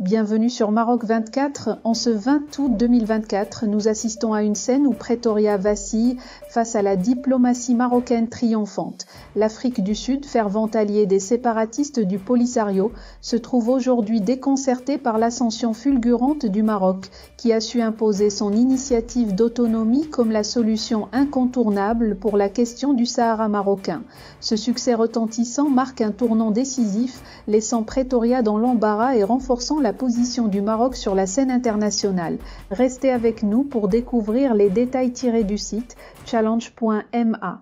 bienvenue sur Maroc 24. En ce 20 août 2024, nous assistons à une scène où Pretoria vacille face à la diplomatie marocaine triomphante. L'Afrique du Sud, fervent allié des séparatistes du Polisario, se trouve aujourd'hui déconcertée par l'ascension fulgurante du Maroc, qui a su imposer son initiative d'autonomie comme la solution incontournable pour la question du Sahara marocain. Ce succès retentissant marque un tournant décisif, laissant Pretoria dans l'embarras et renforçant la position du Maroc sur la scène internationale. Restez avec nous pour découvrir les détails tirés du site challenge.ma.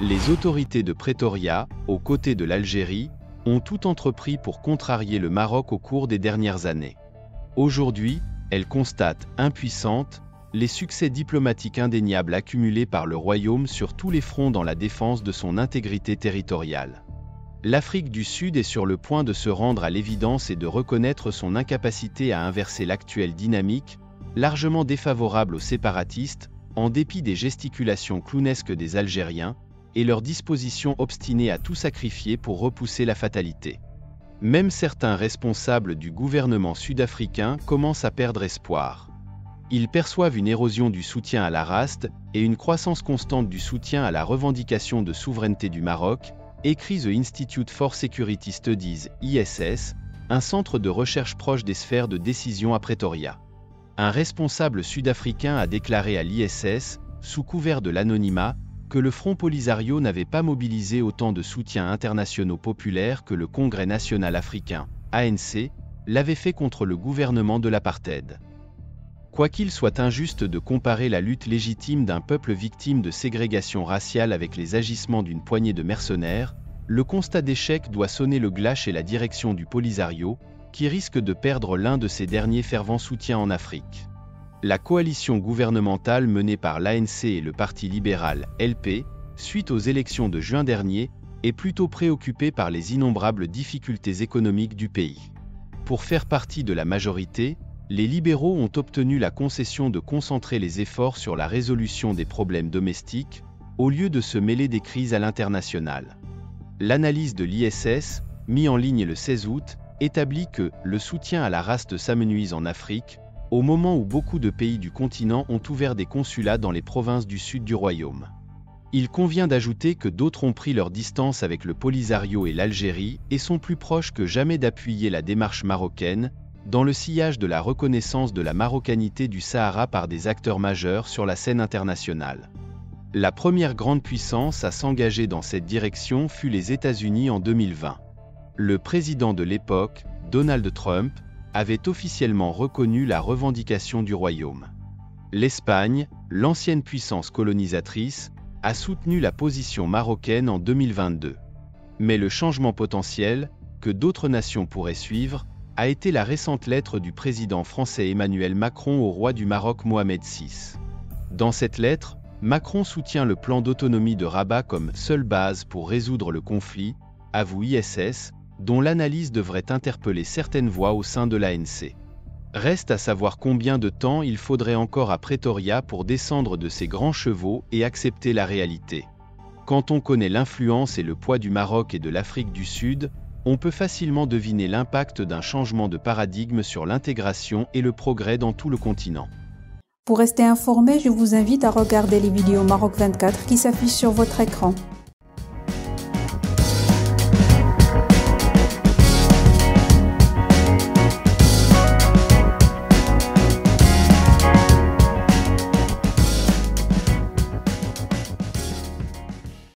Les autorités de Pretoria, aux côtés de l'Algérie, ont tout entrepris pour contrarier le Maroc au cours des dernières années. Aujourd'hui, elles constatent, impuissantes, les succès diplomatiques indéniables accumulés par le Royaume sur tous les fronts dans la défense de son intégrité territoriale. L'Afrique du Sud est sur le point de se rendre à l'évidence et de reconnaître son incapacité à inverser l'actuelle dynamique, largement défavorable aux séparatistes, en dépit des gesticulations clownesques des Algériens, et leur disposition obstinée à tout sacrifier pour repousser la fatalité. Même certains responsables du gouvernement sud-africain commencent à perdre espoir. Ils perçoivent une érosion du soutien à la RAST et une croissance constante du soutien à la revendication de souveraineté du Maroc, écrit The Institute for Security Studies, ISS, un centre de recherche proche des sphères de décision à Pretoria. Un responsable sud-africain a déclaré à l'ISS, sous couvert de l'anonymat, que le Front Polisario n'avait pas mobilisé autant de soutiens internationaux populaires que le Congrès national africain, ANC, l'avait fait contre le gouvernement de l'apartheid. Quoiqu'il soit injuste de comparer la lutte légitime d'un peuple victime de ségrégation raciale avec les agissements d'une poignée de mercenaires, le constat d'échec doit sonner le glas chez la direction du Polisario, qui risque de perdre l'un de ses derniers fervents soutiens en Afrique. La coalition gouvernementale menée par l'ANC et le Parti libéral, LP, suite aux élections de juin dernier, est plutôt préoccupée par les innombrables difficultés économiques du pays. Pour faire partie de la majorité, les libéraux ont obtenu la concession de concentrer les efforts sur la résolution des problèmes domestiques, au lieu de se mêler des crises à l'international. L'analyse de l'ISS, mise en ligne le 16 août, établit que le soutien à la RAST s'amenuise en Afrique, au moment où beaucoup de pays du continent ont ouvert des consulats dans les provinces du sud du royaume. Il convient d'ajouter que d'autres ont pris leur distance avec le Polisario et l'Algérie et sont plus proches que jamais d'appuyer la démarche marocaine, dans le sillage de la reconnaissance de la marocanité du Sahara par des acteurs majeurs sur la scène internationale. La première grande puissance à s'engager dans cette direction fut les États-Unis en 2020. Le président de l'époque, Donald Trump, avait officiellement reconnu la revendication du Royaume. L'Espagne, l'ancienne puissance colonisatrice, a soutenu la position marocaine en 2022. Mais le changement potentiel, que d'autres nations pourraient suivre, a été la récente lettre du président français Emmanuel Macron au roi du Maroc Mohamed VI. Dans cette lettre, Macron soutient le plan d'autonomie de Rabat comme seule base pour résoudre le conflit, avoue ISS, dont l'analyse devrait interpeller certaines voix au sein de l'ANC. Reste à savoir combien de temps il faudrait encore à Pretoria pour descendre de ses grands chevaux et accepter la réalité. Quand on connaît l'influence et le poids du Maroc et de l'Afrique du Sud, on peut facilement deviner l'impact d'un changement de paradigme sur l'intégration et le progrès dans tout le continent. Pour rester informé, je vous invite à regarder les vidéos Maroc 24 qui s'affichent sur votre écran.